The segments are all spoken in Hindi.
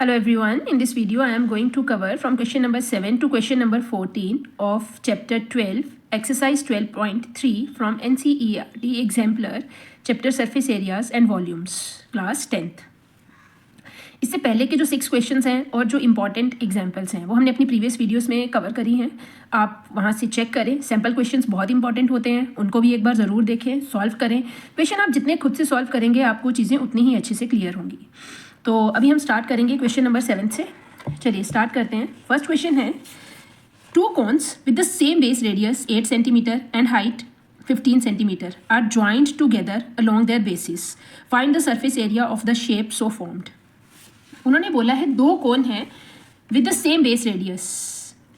Hello everyone, in this video I am going to cover from question number 7 to question number 14 of chapter 12, exercise 12.3 from NCERT exemplar, chapter surface areas and volumes, class 10th. इससे पहले के जो 6 क्वेश्चंस हैं और जो इंपॉर्टेंट एग्जाम्पल्स हैं वो हमने अपनी प्रीवियस वीडियोस में कवर करी हैं. आप वहाँ से चेक करें. सैम्पल क्वेश्चंस बहुत इंपॉर्टेंट होते हैं, उनको भी एक बार ज़रूर देखें, सॉल्व करें. क्वेश्चन आप जितने खुद से सॉल्व करेंगे आपको चीज़ें उतनी ही अच्छे से क्लियर होंगी. तो अभी हम स्टार्ट करेंगे क्वेश्चन नंबर 7 से. चलिए स्टार्ट करते हैं. फर्स्ट क्वेश्चन है, 2 cones with the same base radius 8 cm and height 15 cm are joined together along their bases. Find the surface area of the shape so formed. उन्होंने बोला है 2 कोन हैं with the same base radius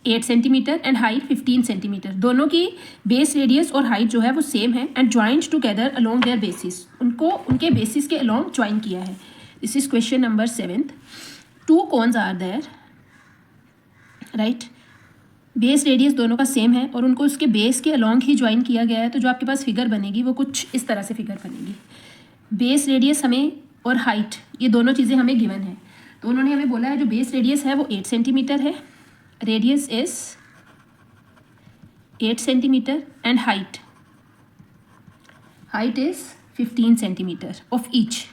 8 centimetre and height 15 centimetre. दोनों की बेस रेडियस और हाइट जो है वो सेम है and joint together along their basis. उनको उनके बेसिस के अलोंग ज्वाइन किया है. This is question number 7. 2 cones are there, right. Base radius दोनों का सेम है और उनको उसके बेस के अलोंग ही ज्वाइन किया गया है. तो जो आपके पास फिगर बनेगी वो कुछ इस तरह से फिगर बनेगी. बेस रेडियस हमें और हाइट ये दोनों चीज़ें हमें गिवन है. तो उन्होंने हमें बोला है जो बेस रेडियस है वो 8 सेंटीमीटर है, radius is 8 centimetre and height is 15 centimetre of each,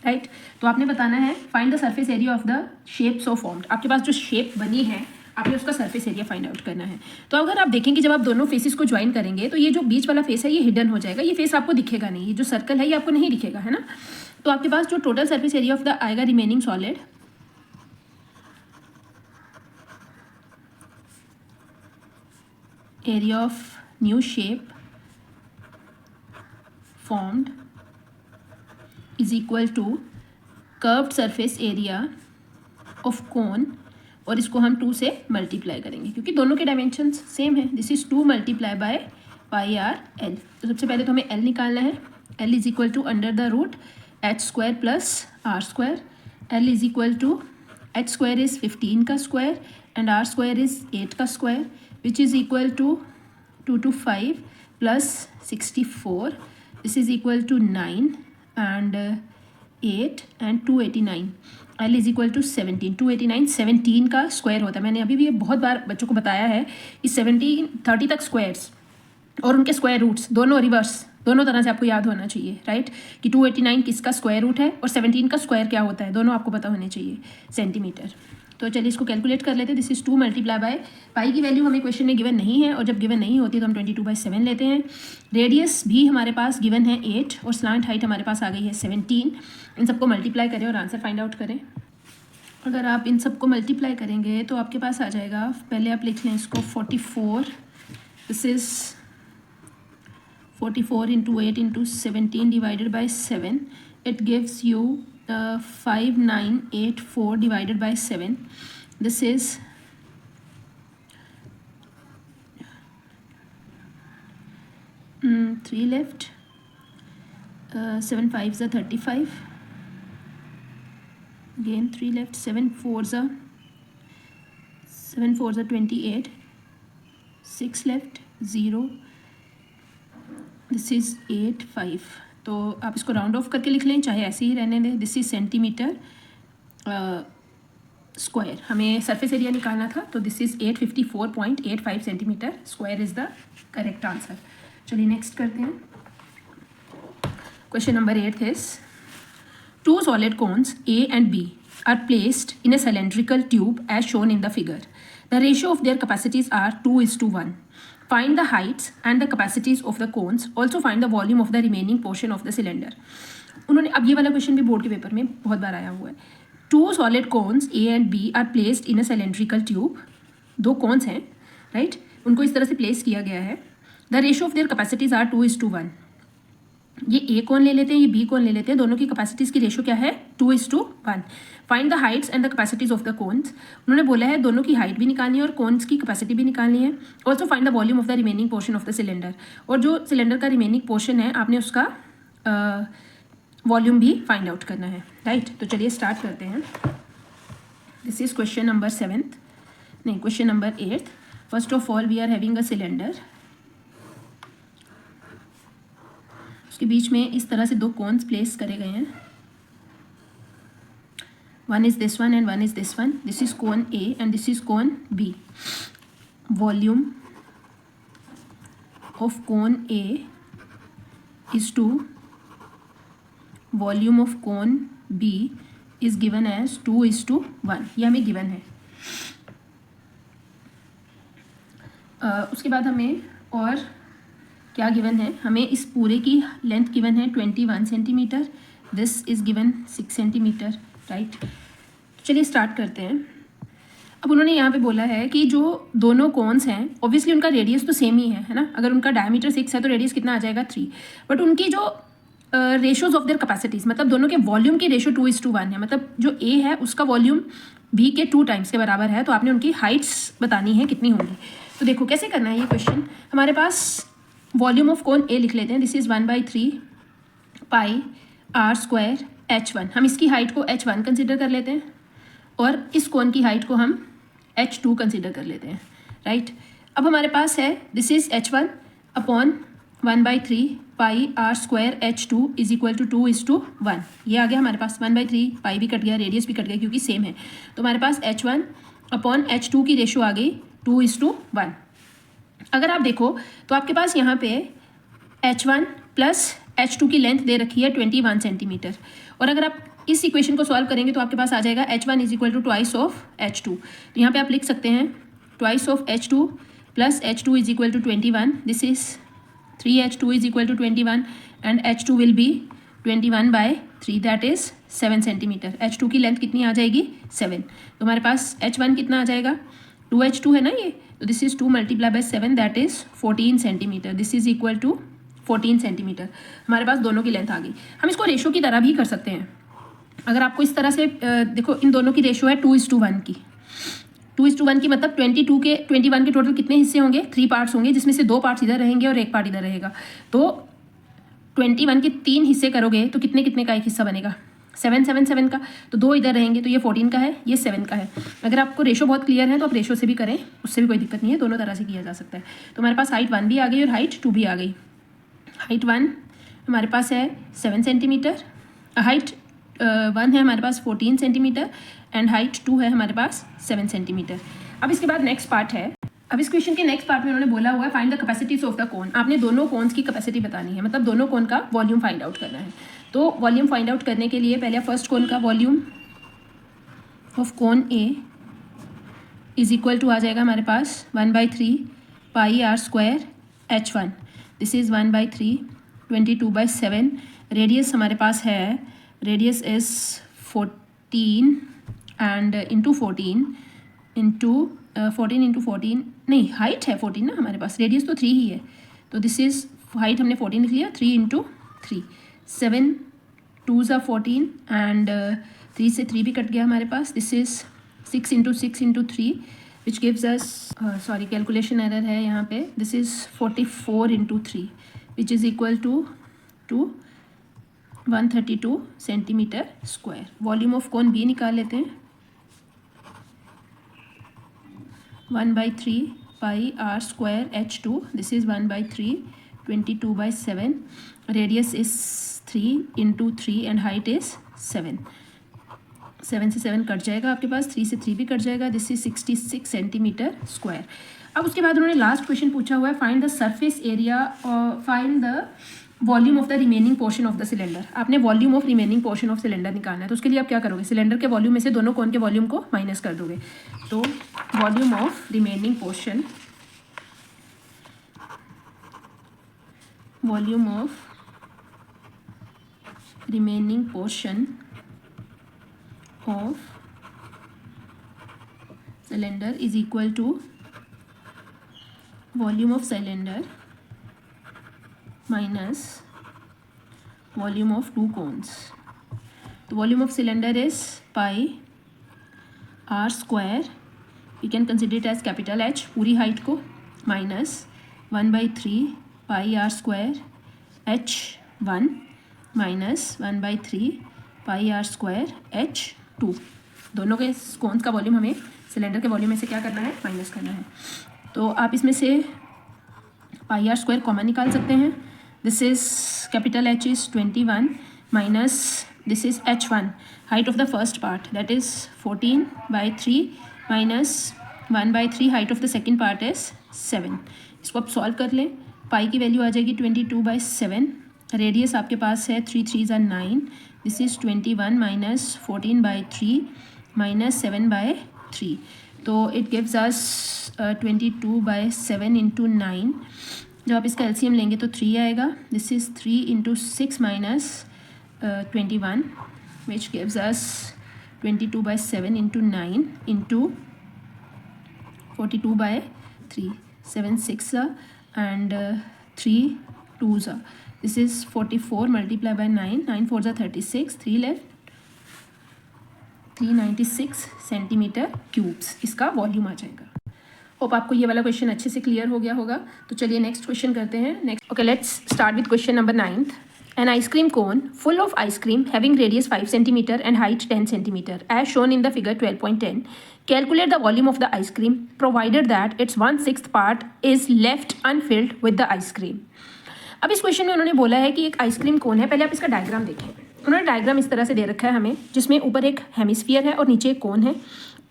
right. तो आपने बताना है find the surface area of the shape so formed. आपके पास जो शेप बनी है आपने उसका सरफेस एरिया फाइंड आउट करना है. तो अगर आप देखेंगे जब आप दोनों फेसेस को ज्वाइन करेंगे तो ये जो बीच वाला फेस है ये हिडन हो जाएगा. ये फेस आपको दिखेगा नहीं, ये जो सर्कल है ये आपको नहीं दिखेगा, है ना. तो आपके पास जो total surface area of the आएगा remaining solid, area of new shape formed is equal to curved surface area of cone, और इसको हम 2 से मल्टीप्लाई करेंगे क्योंकि दोनों के डायमेंशंस सेम है. This is 2 multiply by pi r l. तो सबसे पहले तो हमें एल निकालना है. L is equal to under the root h square plus r square. L is equal to h square is 15 का square and r square is 8 का square which is equal to 2 to 5 plus 64. This is equal to 9 and 8 and 289. L is equal to 17. 289 17 का स्क्वायर होता है. मैंने अभी भी ये बहुत बार बच्चों को बताया है कि 30 तक स्क्वायर्स और उनके स्क्वायर रूट्स दोनों रिवर्स दोनों तरह से आपको याद होना चाहिए, राइट. कि 289 किसका स्क्वायर रूट है और 17 का स्क्वायर क्या होता है, दोनों आपको पता होने चाहिए सेंटीमीटर. तो चलिए इसको कैलकुलेट कर लेते हैं. दिस इज 2 मल्टीप्लाई बाय पाई की वैल्यू हमें क्वेश्चन में गिवन नहीं है और जब गिवन नहीं होती तो हम 22/7 लेते हैं. रेडियस भी हमारे पास गिवन है 8 और स्लांट हाइट हमारे पास आ गई है 17. इन सबको मल्टीप्लाई करें और आंसर फाइंड आउट करें. अगर आप इन सबको मल्टीप्लाई करेंगे तो आपके पास आ जाएगा, पहले आप लिख लें इसको 44. This is 44 into 8 into 17 divided by 7. It gives you 5984 divided by 7. This is 3 left. 7 5s are 35. Again 3 left. 7 4s are 28. 6 left. 0. This is 8 5. तो आप इसको राउंड ऑफ करके लिख लें, चाहे ऐसे ही रहने दें. This is centimetre square. हमें सरफेस एरिया निकालना था तो this is 854.85 centimetre square is the correct answer. चलिए नेक्स्ट करते हैं. Question number 8 is 2 solid cones A and B are placed in a cylindrical tube as shown in the figure. The ratio of their capacities are 2:1. Find the heights and the capacities of the cones. Also find the volume of the remaining portion of the cylinder. उन्होंने, अब ये वाला क्वेश्चन भी बोर्ड के पेपर में बहुत बार आया हुआ है. 2 solid cones A and B are placed in a cylindrical tube. 2 cones हैं, राइट. उनको इस तरह से प्लेस किया गया है. The ratio of their capacities are 2:1. ये ए कोन ले लेते हैं, ये बी कोन ले लेते हैं. दोनों की कैपेसिटीज़ की रेशो क्या है, 2:1. Find the Heights and the capacities of the cons. उन्होंने बोला है दोनों की हाइट भी निकालनी है और कोन्स की कैपेसिटी भी निकालनी है. Also find the volume of the remaining portion of the cylinder. और जो सिलेंडर का रिमेनिंग पोर्शन है आपने उसका वॉल्यूम भी फाइंड आउट करना है, राइट. तो चलिए स्टार्ट करते हैं. This is question number 7th, नहीं question number 8th. First of all we are having a cylinder. उसके बीच में इस तरह से 2 कोन्स प्लेस करे गए हैं. one is this one and one is this one. This is cone A and this is cone B. Volume of cone A is 2. Volume of cone B is given as 2:1. ये हमें गिवन है. उसके बाद हमें और क्या गिवन है, हमें इस पूरे की लेंथ गिवन है 21 centimetre. This is given 6 centimetre, right. चलिए स्टार्ट करते हैं. अब उन्होंने यहाँ पे बोला है कि जो दोनों कोन्स हैं ऑब्वियसली उनका रेडियस तो सेम ही है ना. अगर उनका डायमीटर 6 है तो रेडियस कितना आ जाएगा 3. बट उनकी जो रेशोज ऑफ देयर कैपेसिटीज़, मतलब दोनों के वॉल्यूम की रेशो 2:1 है. मतलब जो ए है उसका वॉल्यूम बी के 2 टाइम्स के बराबर है. तो आपने उनकी हाइट्स बतानी है कितनी होंगी. तो देखो कैसे करना है ये क्वेश्चन. हमारे पास वॉल्यूम ऑफ कोन ए लिख लेते हैं. This is 1/3 pi are square h1. हम इसकी हाइट को h1 कंसिडर कर लेते हैं और इस कोन की हाइट को हम h2 कंसिडर कर लेते हैं, राइट. अब हमारे पास है this is h1 upon 1/3 pi are square h2 is equal to 2:1. ये आ गया हमारे पास. 1/3 पाई भी कट गया, रेडियस भी कट गया क्योंकि सेम है. तो हमारे पास h1 अपॉन h2 की रेशो आ गई 2:1. अगर आप देखो तो आपके पास यहाँ पे h1 प्लस h2 की लेंथ दे रखी है 21 सेंटीमीटर. और अगर आप इस इक्वेशन को सॉल्व करेंगे तो आपके पास आ जाएगा h1 is equal to twice of h2. तो यहाँ पे आप लिख सकते हैं twice of h2 plus h2 is equal to 21. This is 3h2 is equal to 21 and h2 will be 21/3 that is 7 centimetre. h2 की लेंथ कितनी आ जाएगी 7. तो हमारे पास h1 कितना आ जाएगा 2h2 है ना ये. तो this is 2 multiply by 7 that is 14 centimetre. This is equal to 14 centimetre. हमारे पास दोनों की लेंथ आ गई. हम इसको रेशो की तरह भी कर सकते हैं. अगर आपको इस तरह से देखो इन दोनों की रेशो है 2:1 की. 2:1 की मतलब 21 के टोटल कितने हिस्से होंगे 3 पार्ट्स होंगे, जिसमें से 2 पार्ट्स इधर रहेंगे और 1 पार्ट इधर रहेगा. तो 21 के 3 हिस्से करोगे तो कितने कितने का एक हिस्सा बनेगा 7 का. तो 2 इधर रहेंगे तो ये 14 का है, ये 7 का है. अगर आपको रेशो बहुत क्लियर है तो आप रेशो से भी करें, उससे भी कोई दिक्कत नहीं है. दोनों तरह से किया जा सकता है. तो हमारे पास हाइट 1 भी आ गई और हाइट 2 भी आ गई. हाइट 1 हमारे पास है 7 सेंटीमीटर, हाइट 1 है हमारे पास 14 सेंटीमीटर एंड हाइट 2 है हमारे पास 7 सेंटीमीटर. अब इसके बाद नेक्स्ट पार्ट है. अब इस क्वेश्चन के नेक्स्ट पार्ट में उन्होंने बोला हुआ है find the capacities of the cone. आपने दोनों कोन्स की कैपेसिटी बतानी है, मतलब दोनों कोन का वॉल्यूम फाइंड आउट करना है. तो वॉल्यूम फाइंड आउट करने के लिए पहले फर्स्ट कोन का volume of cone A is equal to आ जाएगा हमारे पास 1/3 pi are square h1. This is 1/3 22/7. Radius हमारे पास है, radius is 14 and into 14 into 14 नहीं, हाइट है 14 ना हमारे पास, रेडियस तो 3 ही है. तो दिस इज़ हाइट हमने 14 लिख लिया. 3 इंटू 3 7 2s are 14 एंड 3 से 3 भी कट गया हमारे पास. This is 6 into 6 into 3 which gives us sorry calculation error है यहाँ पे. This is 44 into 3 which is equal to 132 centimetre square. Volume of cone बी निकाल लेते हैं. 1/3 pi are square h2. This is 1/3 22/7. Radius is 3 into 3 and height is 7. 7 से 7 कट जाएगा आपके पास, 3 से 3 भी कट जाएगा. This is 66 centimetre square. अब उसके बाद उन्होंने लास्ट क्वेश्चन पूछा हुआ है फाइंड द सरफेस एरिया और find the volume of the remaining portion of the cylinder. आपने volume of remaining portion of cylinder निकालना है. तो उसके लिए आप क्या करोगे, सिलेंडर के वॉल्यूम में से दोनों कोन के वॉल्यूम को माइनस कर दोगे. तो volume of remaining portion, volume of remaining portion of cylinder is equal to volume of cylinder minus volume of two cones. The volume of cylinder is pi r square, we can consider it as capital H पूरी height को, minus 1/3 pi r square h1 minus 1/3 pi are square h2. दोनों के कोन्स का वॉल्यूम हमें सिलेंडर के वॉल्यूम में से क्या करना है, माइनस करना है. तो आप इसमें से पाई आर स्क्वायर कॉमन निकाल सकते हैं. This is capital H is 21 minus this is h1, height of the first part, that is 14/3 minus 1/3, height of the second part is 7. इसको आप सॉल्व कर लें, पाई की वैल्यू आ जाएगी 22/7, रेडियस आपके पास है 3 3 ज़ा 9, दिस इज़ 21 माइनस 14/3 माइनस 7/3, तो इट गिव्स अस 22/7 इंटू 9. जब आप इसका एलसीएम लेंगे तो 3 आएगा, this is 3 into 6 minus 21, which gives us 22/7 into 9 into 42/3, 7 6 and 3 2s. This is 44 multiplied by 9, 9 4s 36, 3 left, 396 centimetre cubes इसका वॉल्यूम आ जाएगा. होप आपको ये वाला क्वेश्चन अच्छे से क्लियर हो गया होगा. तो चलिए नेक्स्ट क्वेश्चन करते हैं. Next okay, let's start with question number 9th. An ice cream cone full of ice cream having radius 5 cm and height 10 cm as shown in the figure 12.10. Calculate the volume of the ice cream provided that its 1/6 part is left unfilled with the ice cream. अब इस क्वेश्चन में उन्होंने बोला है कि एक आइसक्रीम कोन है. पहले आप इसका डायग्राम देखें. उन्होंने डायग्राम इस तरह से दे रखा है हमें, जिसमें ऊपर एक हेमिस्फीयर है और नीचे एक कोन है.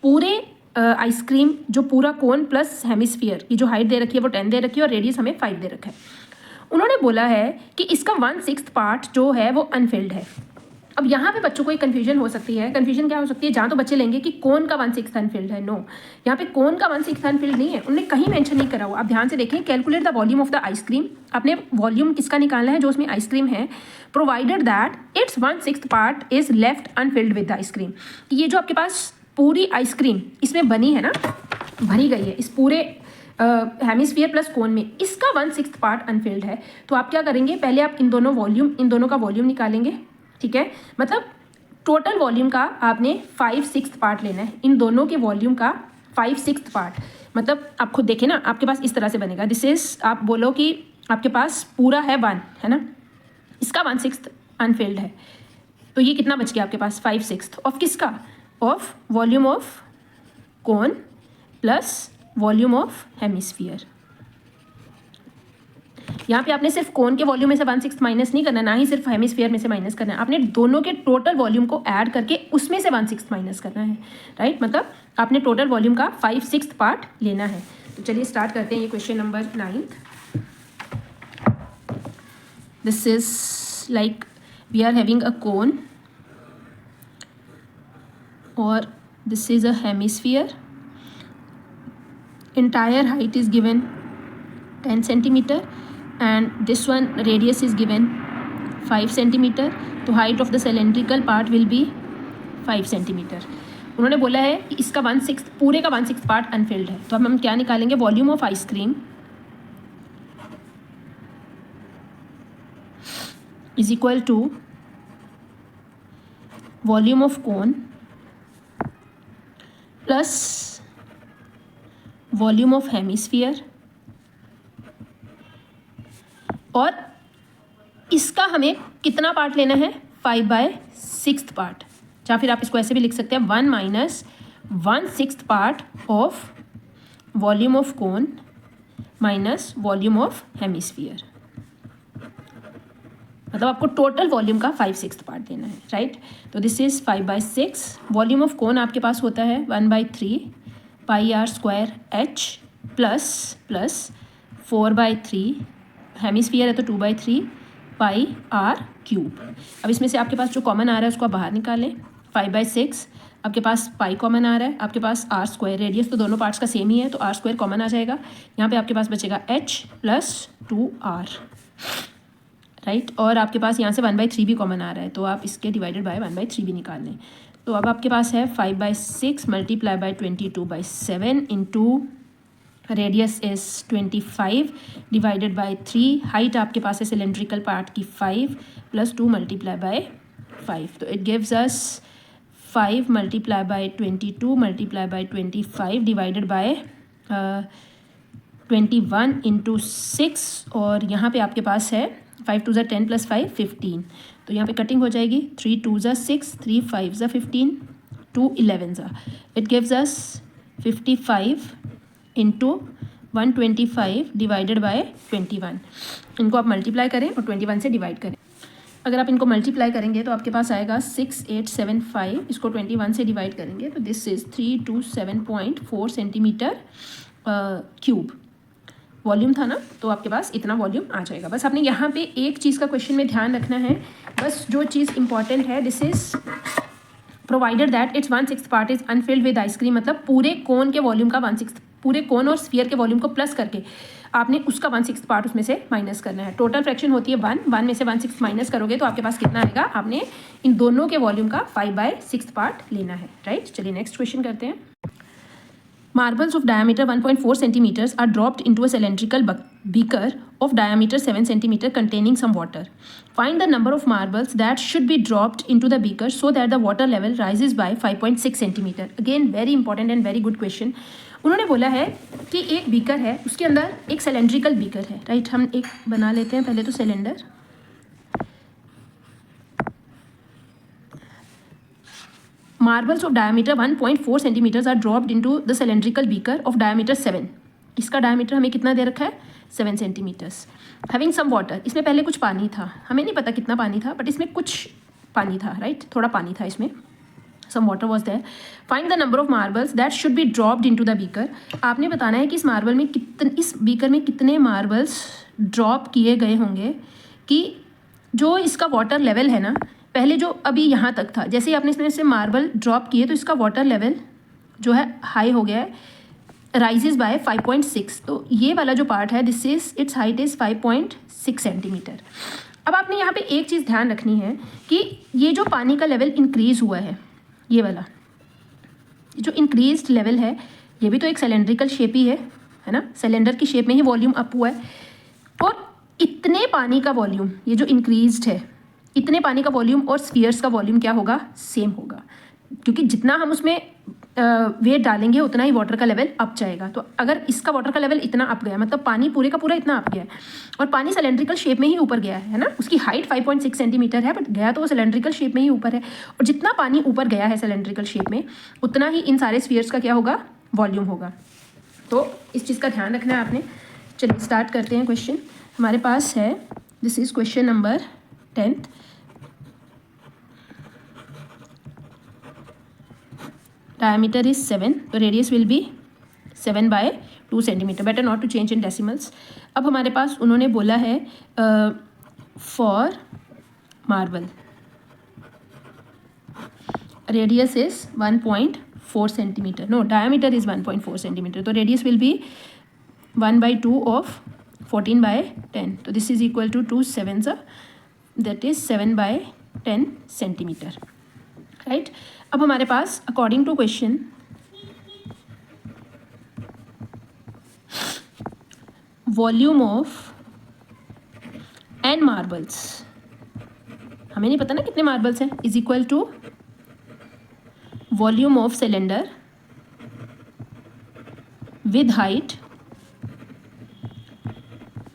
पूरे आइसक्रीम जो पूरा कोन प्लस हेमिस्फीयर की जो हाइट दे रखी है वो 10 दे रखी है और रेडियस हमें 5 दे रखा है. उन्होंने बोला है कि इसका 1/6 पार्ट जो है वो अनफिल्ड है. अब यहाँ पे बच्चों को एक कन्फ्यूजन हो सकती है. कन्फ्यूजन क्या हो सकती है, जहाँ तो बच्चे लेंगे कि कोन का 1/6 अनफिल्ड है. नो, यहाँ पे कोन का 1/6 अनफिल्ड नहीं है, उन्होंने कहीं मेंशन नहीं करा हुआ. आप ध्यान से देखें, calculate the volume of the ice cream. आपने वॉल्यूम किसका निकालना है, जो उसमें आइसक्रीम है, provided that it's 1/6 part is left Anfield with the ice cream. ये जो आपके पास पूरी आइसक्रीम इसमें बनी है ना, भरी गई है इस पूरे हेमिस्फीयर प्लस कोन में, इसका 1/6 पार्ट अनफिल्ड है. तो आप क्या करेंगे, पहले आप इन दोनों का वॉल्यूम निकालेंगे. ठीक है, मतलब टोटल वॉल्यूम का आपने 5/6 पार्ट लेना है. इन दोनों के वॉल्यूम का 5/6 पार्ट, मतलब आप खुद देखें ना, आपके पास इस तरह से बनेगा. दिस इज, आप बोलो कि आपके पास पूरा है 1, है ना, इसका 1/6 अनफिल्ड है, तो ये कितना बच गया आपके पास, 5/6 ऑफ किसका, of volume of cone plus volume of hemisphere. यहाँ पे आपने सिर्फ कोन के वॉल्यूम में से 1/6 माइनस नहीं करना, ना ही सिर्फ हेमिस्फीयर में से माइनस करना है. आपने दोनों के टोटल वॉल्यूम को ऐड करके उसमें से 1/6 माइनस करना है. राइट, मतलब आपने टोटल वॉल्यूम का 5/6 पार्ट लेना है. तो चलिए स्टार्ट करते हैं ये question number 9th. This is like we are having a cone और this is a hemisphere. Entire height is given 10 cm and this one radius is given 5 cm. तो height of the cylindrical part will be 5 cm. उन्होंने बोला है कि इसका 1/6 पूरे का 1/6 पार्ट अनफिल्ड है. तो अब हम क्या निकालेंगे, volume of ice cream is equal to volume of cone plus volume of hemisphere, और इसका हमें कितना पार्ट लेना है, 5/6 पार्ट. या फिर आप इसको ऐसे भी लिख सकते हैं, 1 minus 1/6 part of volume of cone minus volume of hemisphere. मतलब आपको टोटल वॉल्यूम का 5/6 पार्ट देना है. राइट, तो this is 5/6. Volume of cone आपके पास होता है 1/3 pi are square H plus 4/3, hemisphere है तो 2/3 पाई आर क्यूब. अब इसमें से आपके पास जो कॉमन आ रहा है उसको आप बाहर निकालें. 5/6 आपके पास पाई कॉमन आ रहा है, आपके पास आर स्क्वायर, रेडियस तो दोनों पार्ट्स का सेम ही है तो आर स्क्वायर कॉमन आ जाएगा. यहाँ पे आपके पास बचेगा h प्लस 2r. राइट, और आपके पास यहाँ से 1/3 भी कॉमन आ रहा है, तो आप इसके डिवाइडेड बाय 1/3 भी निकाल लें. तो अब आपके पास है 5/6 multiply by 22/7 into radius is 25 divided by 3. Height आपके पास है सिलेंड्रिकल पार्ट की 5 प्लस 2 मल्टीप्लाई बाय 5. तो it gives us 5 multiply by 22 multiply by 25 divided by 21 into 6, और यहाँ पे आपके पास है 5 2 = 10 प्लस 5 15. तो यहाँ पे कटिंग हो जाएगी, 3 2 = 6, 3 5 = 15, 2 11. It gives us 55 into 125 divided by 21. इनको आप मल्टीप्लाई करें और 21 से डिवाइड करें. अगर आप इनको मल्टीप्लाई करेंगे तो आपके पास आएगा 6875, इसको 21 से डिवाइड करेंगे तो this is 327.4 centimetre cube volume था ना, तो आपके पास इतना वॉल्यूम आ जाएगा। बस आपने यहाँ पे एक चीज़ का क्वेश्चन में ध्यान रखना है, बस जो चीज़ इंपॉर्टेंट है, this is provided that it's 1/6 part is Anfield with ice cream, मतलब पूरे कोन के वॉल्यूम का 1/6, पूरे कोन और स्फीयर के वॉल्यूम को प्लस करके आपने उसका 1/6 पार्ट उसमें से माइनस करना है। टोटल फ्रैक्शन होती है 1 में से 1/6 माइनस करोगे तो आपके पास कितना आएगा, आपने इन दोनों के वॉल्यूम का 5/6 पार्ट लेना है, राइट। चलिए नेक्स्ट क्वेश्चन करते हैं। Marbles of diameter 1.4 centimeters are dropped into a cylindrical beaker of diameter 7 centimeter containing some water. Find the number of marbles that should be dropped into the beaker so that the water level rises by 5.6 centimeter. Again very important and very good question. उन्होंने बोला है कि एक बीकर है, उसके अंदर एक सिलेंड्रिकल बीकर है, राइट। हम एक बना लेते हैं पहले तो cylinder. Marbles of diameter 1.4 centimeters are dropped into the cylindrical beaker of diameter 7. इसका डायमीटर हमें कितना दे रखा है, 7 सेंटीमीटर्स। हैविंग सम वाटर, इसमें पहले कुछ पानी था, हमें नहीं पता कितना पानी था, बट इसमें कुछ पानी था, राइट, थोड़ा पानी था इसमें, some water was there. Find the number of marbles that should be dropped into the beaker. आपने बताना है कि इस मार्बल में इस बीकर में कितने मार्बल्स ड्रॉप किए गए होंगे कि जो इसका वाटर लेवल है ना, पहले जो अभी यहाँ तक था, जैसे ही आपने इसमें से मार्बल ड्रॉप किए तो इसका वाटर लेवल जो है हाई हो गया है, राइजेज बाय 5.6। तो ये वाला जो पार्ट है, this is it's height is 5.6 centimetre. अब आपने यहाँ पे एक चीज़ ध्यान रखनी है कि ये जो पानी का लेवल इंक्रीज़ हुआ है, ये वाला जो इंक्रीज्ड लेवल है, ये भी तो एक सिलेंड्रिकल शेप ही है ना, सिलेंडर की शेप में ही वॉल्यूम अप हुआ है। और इतने पानी का वॉल्यूम, ये जो इंक्रीज्ड है, इतने पानी का वॉल्यूम और स्फीयर्स का वॉल्यूम क्या होगा, सेम होगा, क्योंकि जितना हम उसमें वेट डालेंगे उतना ही वाटर का लेवल अप जाएगा। तो अगर इसका वाटर का लेवल इतना अप गया, मतलब पानी पूरे का पूरा इतना अप गया है, और पानी सिलेंड्रिकल शेप में ही ऊपर गया है ना, उसकी हाइट 5.6 सेंटीमीटर है, बट गया तो वो सिलेंड्रिकल शेप में ही ऊपर है, और जितना पानी ऊपर गया है सिलेंड्रिकल शेप में, उतना ही इन सारे स्फीयर्स का क्या होगा, वॉल्यूम होगा। तो इस चीज़ का ध्यान रखना है आपने। चलिए स्टार्ट करते हैं क्वेश्चन। हमारे पास है, this is question number 10th। diameter is 7, तो radius will be 7/2 centimetre. Better not to change in decimals. अब हमारे पास उन्होंने बोला है for marble radius is 1.4 centimetre, no diameter is 1.4 centimetre, तो रेडियस विल बी 1/2 ऑफ 14/10, तो this is equal to 2 7s, that is 7/10 centimetre, right. अब हमारे पास according to question volume of n marbles, हमें नहीं पता ना कितने मार्बल्स हैं, is equal to volume of cylinder with height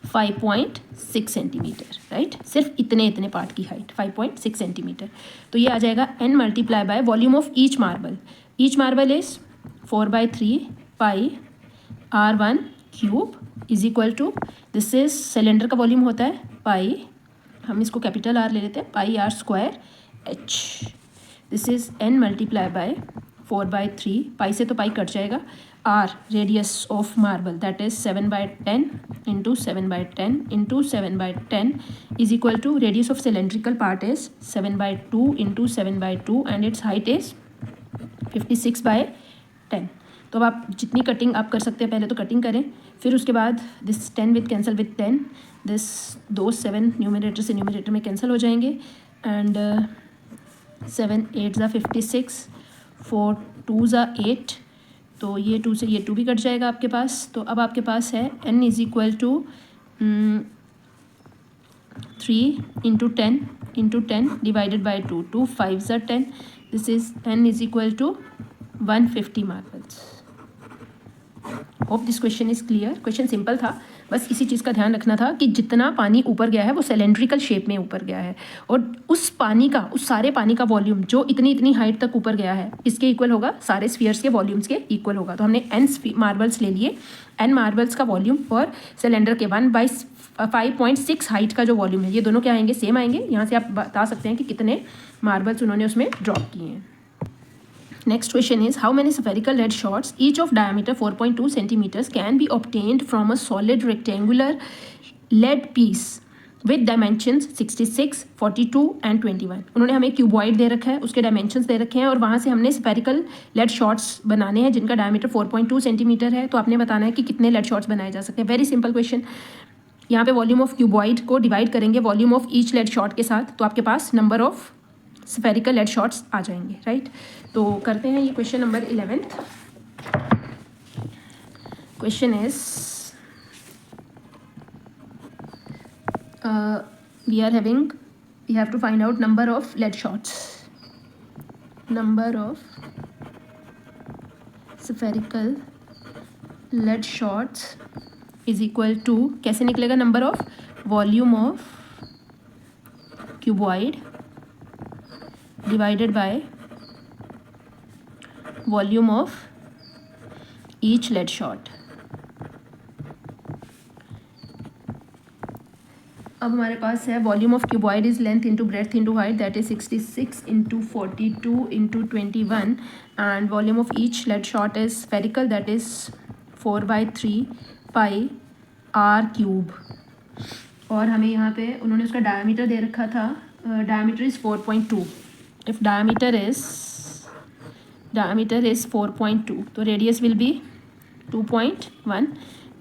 5.6 centimetre, right. सिर्फ इतने पार्ट की हाइट 5.6 सेंटीमीटर, तो ये आ जाएगा n multiply by volume of each marble. Each marble is 4/3 pi r1 cube is equal to, this is cylinder का वॉल्यूम होता है पाई, हम इसको कैपिटल R ले लेते हैं, pi r² h। This is n multiply by 4/3, pi से तो पाई कट जाएगा, r radius of marble that is 7/10 into 7/10 into 7/10 is equal to radius of cylindrical part is 7/2 into 7/2 and its height is 56/10। तो अब आप जितनी कटिंग आप कर सकते हैं पहले तो कटिंग करें, फिर उसके बाद this 10 with cancel with 10, this दो 7 न्यूमरेटर से न्यूमरेटर में कैंसिल हो जाएंगे, एंड 7 8 ज़ा 56, 4 2 ज़ा 8, तो ये 2 से ये 2 भी कट जाएगा आपके पास। तो अब आपके पास है n is equal to 3 into 10 divided by 2, 2 5 ज़ा 10, this is n is equal to 150 marbles. Hope this question is clear. Question simple था, बस इसी चीज़ का ध्यान रखना था कि जितना पानी ऊपर गया है वो सिलेंड्रिकल शेप में ऊपर गया है, और उस पानी का, उस सारे पानी का वॉल्यूम जो इतनी इतनी हाइट तक ऊपर गया है, इसके इक्वल होगा, सारे स्फीयर्स के वॉल्यूम्स के इक्वल होगा। तो हमने n मार्बल्स ले लिए, n मार्बल्स का वॉल्यूम और सिलेंडर के 1/5.6 हाइट का जो वॉल्यूम है, ये दोनों क्या आएंगे, सेम आएंगे। यहाँ से आप बता सकते हैं कि कितने मार्बल्स उन्होंने उसमें ड्रॉप किए हैं। Next question is, how many spherical lead shots, each of diameter 4.2 centimeters, can be obtained from a solid rectangular lead piece with dimensions 66, 42 and 21? उन्होंने हमें क्यूबॉइड दे रखा है, उसके डायमेंशंस दे रखे हैं, और वहाँ से हमने स्फेरिकल लेड शॉट्स बनाने हैं जिनका डायमीटर 4.2 सेंटीमीटर है। तो आपने बताना है कि कितने लेड शॉट्स बनाए जा सकते हैं। Very simple question. यहाँ पे वॉल्यूम ऑफ क्यूबॉइड को डिवाइड करेंगे volume of each lead shot के साथ, तो आपके पास number of spherical lead shots आ जाएंगे, राइट। तो करते हैं ये question number 11th। Question is, we have to find out number of lead shots, number of spherical lead shots is equal to, कैसे निकलेगा, number of volume of cuboid divided by volume of each lead shot। अब हमारे पास है volume of cuboid is length into breadth into height, that is 66 into 42 into 21, and volume of each lead shot is spherical, that is 4/3 pi r cube. और हमें यहाँ पे उन्होंने उसका डायमीटर दे रखा था, diameter is 4.2। if diameter is 4.2 तो रेडियस विल बी 2.1।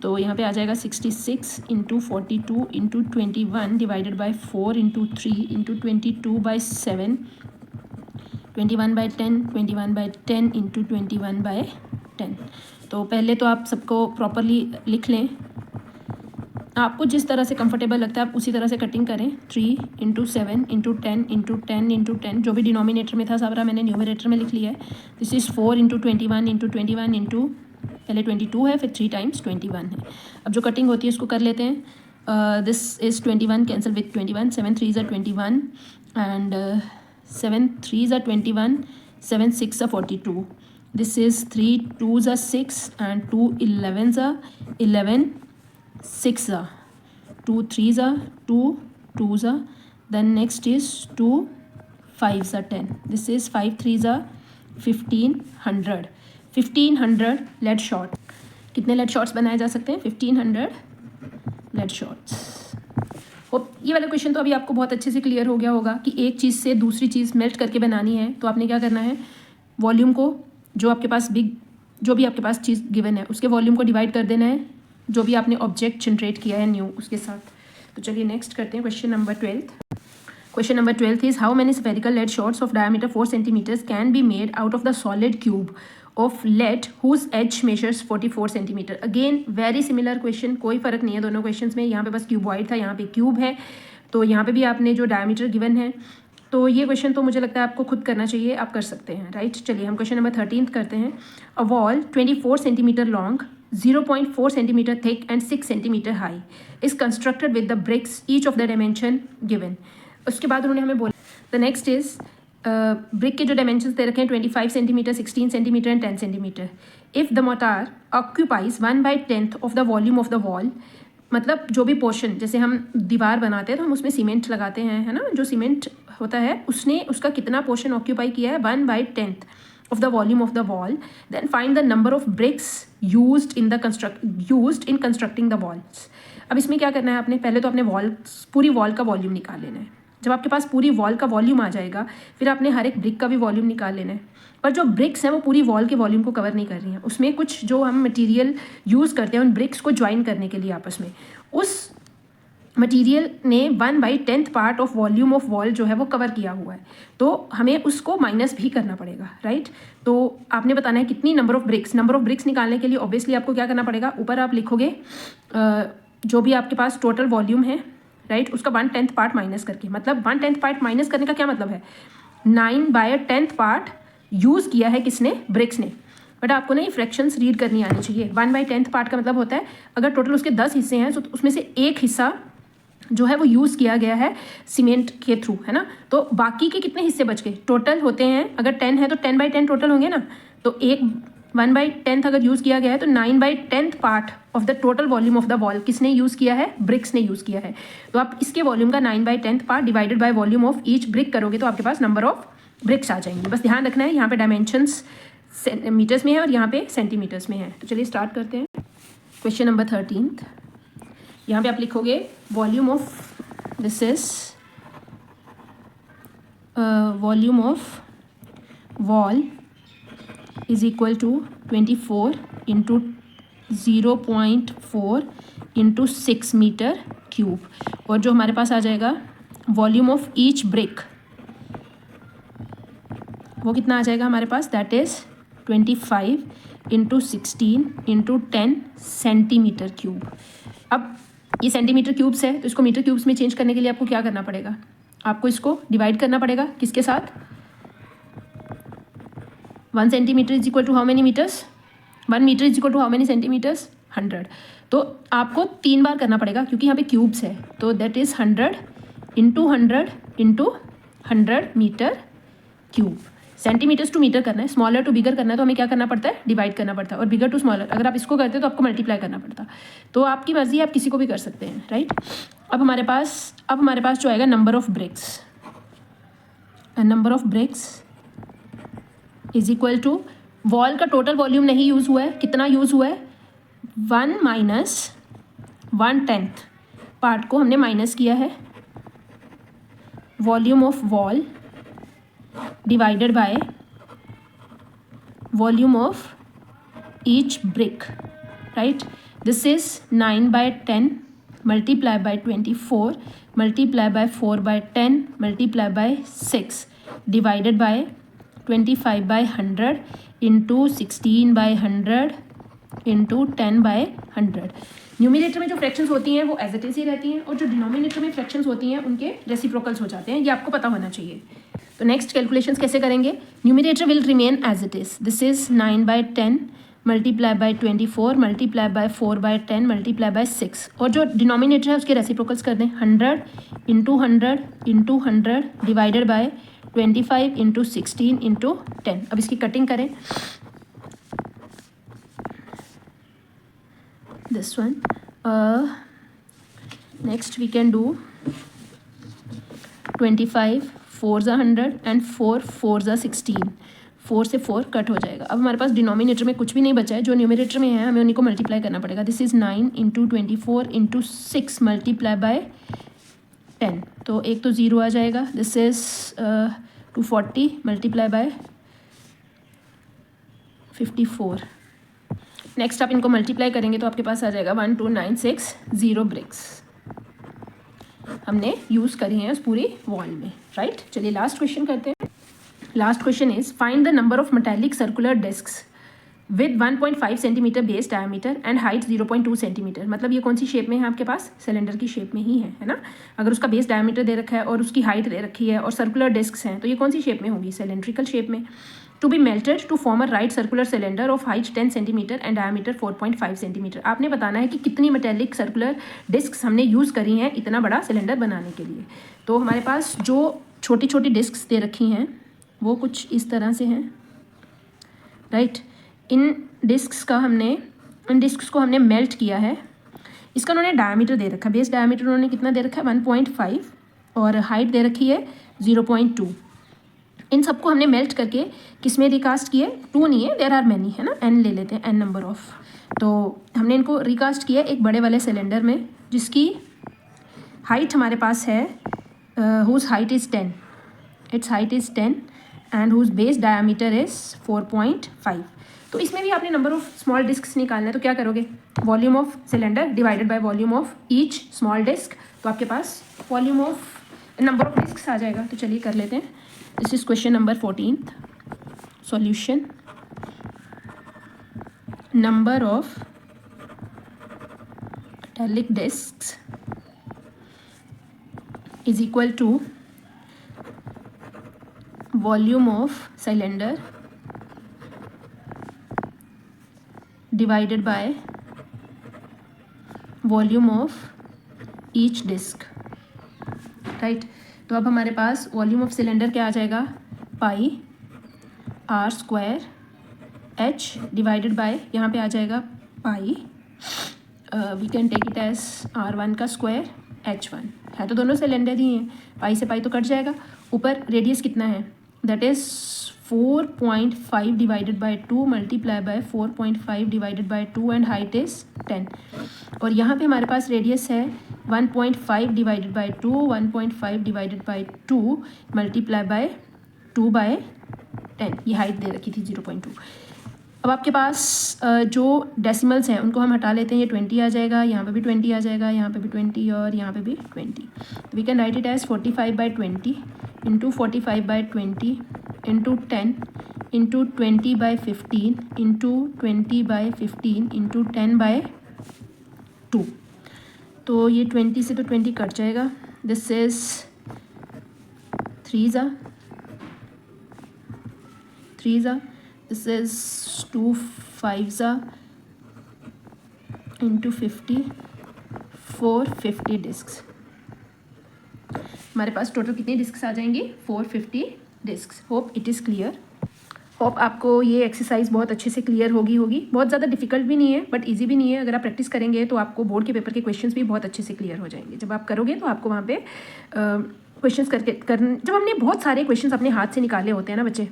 तो यहाँ पे आ जाएगा 66 into 42 into 21 divided by 4 into 3 into 22/7, 21/10, 21/10 into 21/10। तो पहले तो आप सबको प्रॉपरली लिख लें, आपको जिस तरह से कंफर्टेबल लगता है आप उसी तरह से कटिंग करें। 3 इंटू 7 इंटू 10 इंटू 10 इंटू 10, जो भी डिनोमिनेटर में था सारा मैंने न्यूमरेटर में लिख लिया है। This is 4 into 21 into 21 into, पहले 22 है, फिर 3 टाइम्स 21 है। अब जो कटिंग होती है उसको कर लेते हैं। दिस इज़ 21 कैंसिल विथ 21, 7 3 ज़ा 21 एंड 7 3 ज़ा 21, 7 6 ज़ा 42। दिस इज़ 3 2 ज़ा 6 एंड 2 11 ज़ा 11, 6 ज़ा 2 3 ज़ा 2 2 ज़ा, then next is 2 5 ज़ा 10, this is 5 3 ज़ा 1500 लेड शॉट। कितने लेड शॉट्स बनाए जा सकते हैं, 1500 लेड शॉट्स। होप ये वाला क्वेश्चन तो अभी आपको बहुत अच्छे से क्लियर हो गया होगा कि एक चीज़ से दूसरी चीज़ मेल्ट करके बनानी है, तो आपने क्या करना है, वॉल्यूम को, जो आपके पास जो भी आपके पास चीज़ गिवन है उसके वॉल्यूम को डिवाइड कर देना है जो भी आपने ऑब्जेक्ट जनरेट किया है न्यू उसके साथ। तो चलिए नेक्स्ट करते हैं question number 12th। Question number 12th is, how many spherical lead shots of diameter 4 centimetres can be made out of the solid cube of lead whose edge measures 44 centimetre. Again very similar question, कोई फ़र्क नहीं है दोनों क्वेश्चन में। यहाँ पे बस क्यूबॉइड था, यहाँ पे क्यूब है, तो यहाँ पे भी आपने जो डायमीटर गिवन है, तो ये क्वेश्चन तो मुझे लगता है आपको खुद करना चाहिए, आप कर सकते हैं, राइट। चलिए हम क्वेश्चन नंबर 13th करते हैं। A wall 24 centimetre long, 0.4 centimetre thick and 6 centimetre high is constructed with the bricks each of the dimension given. उसके बाद उन्होंने हमें बोला, द नेक्स्ट इज ब्रिक के जो डायमेंशंस दे रखे हैं 25 centimetre, 16 centimetre and 10 centimetre. If the mortar occupies 1/10 of the volume of the wall, मतलब जो भी पोर्शन, जैसे हम दीवार बनाते हैं तो हम उसमें सीमेंट लगाते हैं, है ना, जो सीमेंट होता है उसने उसका कितना पोर्शन ऑक्यूपाई किया है, 1/10 of the volume of the wall, then find the number of bricks used in constructing the walls। अब इसमें क्या करना है आपने, पहले तो अपने पूरी वॉल का वॉल्यूम निकाल लेना है। जब आपके पास पूरी वॉल का वॉल्यूम आ जाएगा फिर आपने हर एक ब्रिक का भी वॉल्यूम निकाल लेना है। पर जो ब्रिक्स हैं वो पूरी वॉल के वॉल्यूम को कवर नहीं कर रही हैं, उसमें कुछ जो हम मटेरियल यूज़ करते हैं उन ब्रिक्स को ज्वाइन करने के लिए आपस में, उस मटेरियल ने 1/10 part of volume of wall जो है वो कवर किया हुआ है, तो हमें उसको माइनस भी करना पड़ेगा, राइट। तो आपने बताना है कितनी नंबर ऑफ ब्रिक्स निकालने के लिए ऑब्वियसली आपको क्या करना पड़ेगा, ऊपर आप लिखोगे जो भी आपके पास टोटल वॉल्यूम है, राइट, उसका 1/10 पार्ट माइनस करके, मतलब 1/10 पार्ट माइनस करने का क्या मतलब है, 9/10 पार्ट यूज़ किया है किसने, ब्रिक्स ने, बट आपको ना ये फ्रैक्शंस रीड करनी आनी चाहिए। 1/10 पार्ट का मतलब होता है अगर टोटल उसके 10 हिस्से हैं तो उसमें से एक हिस्सा जो है वो यूज़ किया गया है सीमेंट के थ्रू, है ना, तो बाकी के कितने हिस्से बच गए, टोटल होते हैं अगर 10 है तो 10/10 टोटल होंगे ना, तो एक 1/10 अगर यूज़ किया गया है तो 9/10 part of the total volume of the wall किसने यूज़ किया है, ब्रिक्स ने यूज़ किया है। तो आप इसके वॉल्यूम का 9/10 part divided by volume of each brick करोगे तो आपके पास नंबर ऑफ ब्रिक्स आ जाएंगे। बस ध्यान रखना है यहाँ पे डायमेंशंस मीटर्स में है और यहाँ पे सेंटीमीटर्स में है। तो चलिए स्टार्ट करते हैं। क्वेश्चन नंबर 13, यहाँ पे आप लिखोगे volume of, this is volume of wall is equal to 24 into 0.4 into 6 metre cube, और जो हमारे पास आ जाएगा वॉल्यूम ऑफ ईच ब्रिक वो कितना आ जाएगा हमारे पास, that is 25 into 16 into 10 centimetre cube. अब ये सेंटीमीटर क्यूब्स है तो इसको मीटर क्यूब्स में चेंज करने के लिए आपको क्या करना पड़ेगा, आपको इसको डिवाइड करना पड़ेगा किसके साथ, 1 centimetre is equal to how many metres, 1 metre is equal to how many centimetres, 100। तो आपको 3 बार करना पड़ेगा क्योंकि यहाँ पे क्यूब्स है, तो that is 100 into 100 into 100 metre cube. Centimetres to metre करना है, स्मॉलर टू बिगर करना है तो हमें क्या करना पड़ता है, डिवाइड करना पड़ता है, और बिगर टू स्मॉलर अगर आप इसको करते हो तो आपको मल्टीप्लाई करना पड़ता। तो आपकी मर्जी है, आप किसी को भी कर सकते हैं, राइट। अब हमारे पास जो आएगा number of bricks, number of bricks is equal to wall का टोटल वॉल्यूम नहीं यूज़ हुआ है, कितना यूज़ हुआ है, 1 माइनस 1/10 पार्ट को हमने माइनस किया है, volume of wall divided by volume of each brick, right? This is 9/10 multiply by 24 multiply by 4/10 multiply by 6 divided by 25/100 into 16/100 into 10/100। Numerator में जो फ्रैक्शंस होती हैं वो एज इट इज ही रहती हैं और जो डिनोमिनेटर में फ्रैक्शंस होती हैं उनके रेसिप्रोकल्स हो जाते हैं, ये आपको पता होना चाहिए। तो नेक्स्ट कैलकुलेशंस कैसे करेंगे, numerator will remain as it is, this is 9/10 multiply by 24 multiply by 4/10 multiply by 6, और जो डिनोमिनेटर है उसके रेसिप्रोकल्स कर दें, 100 into 100 into 100 divided by 25 into 16 into 10। अब इसकी कटिंग करें, this one, next we can do 25 4s are 100 and 4 4s are 16, 4 से 4 कट हो जाएगा। अब हमारे पास डिनोमिनेटर में कुछ भी नहीं बचा है, जो न्यूमिनेटर में है हमें उन्हीं को मल्टीप्लाई करना पड़ेगा। This is 9 into 24 into 6 multiply by 10, तो एक तो 0 आ जाएगा, this is 240 multiply by 54। Next आप इनको मल्टीप्लाई करेंगे तो आपके पास आ जाएगा 12960 ब्रिक्स हमने यूज़ करी हैं उस पूरी वॉल में, राइट। चलिए लास्ट क्वेश्चन करते हैं। Last question is find the number of metallic circular discs with 1.5 centimetre base diameter and height 0.2 centimetre. मतलब ये कौन सी शेप में है आपके पास, सिलेंडर की शेप में ही है ना। अगर उसका बेस डायमीटर दे रखा है और उसकी हाइट दे रखी है और सर्कुलर डिस्क्स हैं तो ये कौन सी शेप में होगी, सिलेंड्रिकल शेप में। To be melted to form a right circular cylinder of height 10 centimetre and diameter 4.5 centimetre. आपने बताना है कि कितनी मेटेलिक सर्कुलर डिस्क्स हमने यूज़ करी हैं इतना बड़ा सिलेंडर बनाने के लिए। तो हमारे पास जो छोटी छोटी डिस्क्स दे रखी हैं वो कुछ इस तरह से हैं, राइट। इन डिस्क्स को हमने मेल्ट किया है। इसका उन्होंने डायमीटर दे रखा है, बेस डायमीटर उन्होंने कितना दे रखा है 1.5 और हाइट दे रखी है 0.2। इन सबको हमने मेल्ट करके किस में रिकास्ट किए, 2 नहीं है, देयर आर मैनी, है ना, n ले लेते हैं, n नंबर ऑफ। तो हमने इनको रिकास्ट किया एक बड़े वाले सिलेंडर में जिसकी हाइट हमारे पास है whose height is 10, its height is 10 and whose base diameter is 4.5। तो इसमें भी आपने नंबर ऑफ स्मॉल डिस्क्स निकालना है, तो क्या करोगे, volume of cylinder divided by volume of each small disc, तो आपके पास volume of number of discs आ जाएगा। तो चलिए कर लेते हैं। This is question number 14, solution. Number of metallic discs is equal to volume of cylinder divided by volume of each disc, right. तो अब हमारे पास वॉल्यूम ऑफ सिलेंडर क्या आ जाएगा, pi are square H divided by, यहाँ पे आ जाएगा pi, we can take it as R1 का स्क्वायर H1 है, तो दोनों सिलेंडर ही हैं, पाई से पाई तो कट जाएगा। ऊपर रेडियस कितना है, that is 4.5 divided by 2 multiply bye 4.5 divided by 2 and height is 10। और यहाँ पे हमारे पास रेडियस है 1.5 divided by 2, 1.5 divided by 2 multiply bye 2/10, ये हाइट दे रखी थी 0.2। अब आपके पास जो डेसिमल्स हैं उनको हम हटा लेते हैं, ये 20 आ जाएगा, यहाँ पे भी 20 आ जाएगा, यहाँ पे भी 20 और यहाँ पे भी 20। We can write it as 45/20 into 45/20 into 10 into 20/15 into 20/15 into 10/2। तो ये 20 से तो 20 कट जाएगा, दिस इज़ 3 ज़ा, this is 2 5s into 50, 450 discus. हमारे पास टोटल कितनी डिस्क्स आ जाएंगी, 450 discs. Hope it is clear, hope आपको ये एक्सरसाइज बहुत अच्छे से क्लियर होगी। बहुत ज़्यादा डिफिकल्ट भी नहीं है बट इजी भी नहीं है। अगर आप प्रैक्टिस करेंगे तो आपको बोर्ड के पेपर के क्वेश्चंस भी बहुत अच्छे से क्लियर हो जाएंगे। जब आप करोगे तो आपको वहाँ पे क्वेश्चंस जब हमने बहुत सारे क्वेश्चंस अपने हाथ से निकाले होते हैं ना बच्चे,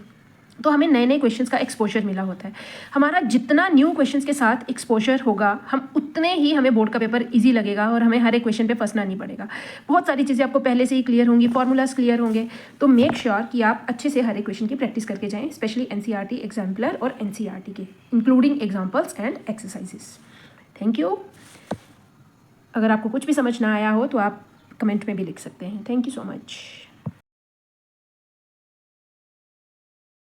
तो हमें नए नए क्वेश्चंस का एक्सपोजर मिला होता है। हमारा जितना न्यू क्वेश्चंस के साथ एक्सपोजर होगा, हम उतने ही हमें बोर्ड का पेपर इजी लगेगा और हमें हर एक क्वेश्चन पे फंसना नहीं पड़ेगा। बहुत सारी चीज़ें आपको पहले से ही क्लियर होंगी, फॉर्मूलाज क्लियर होंगे। तो मेक श्योर कि आप अच्छे से हर एक क्वेश्चन की प्रैक्टिस करके जाएँ, स्पेशली NCERT एग्जाम्पलर और NCERT के, including examples and exercises. Thank you. अगर आपको कुछ भी समझ ना आया हो तो आप कमेंट में भी लिख सकते हैं। Thank you so much.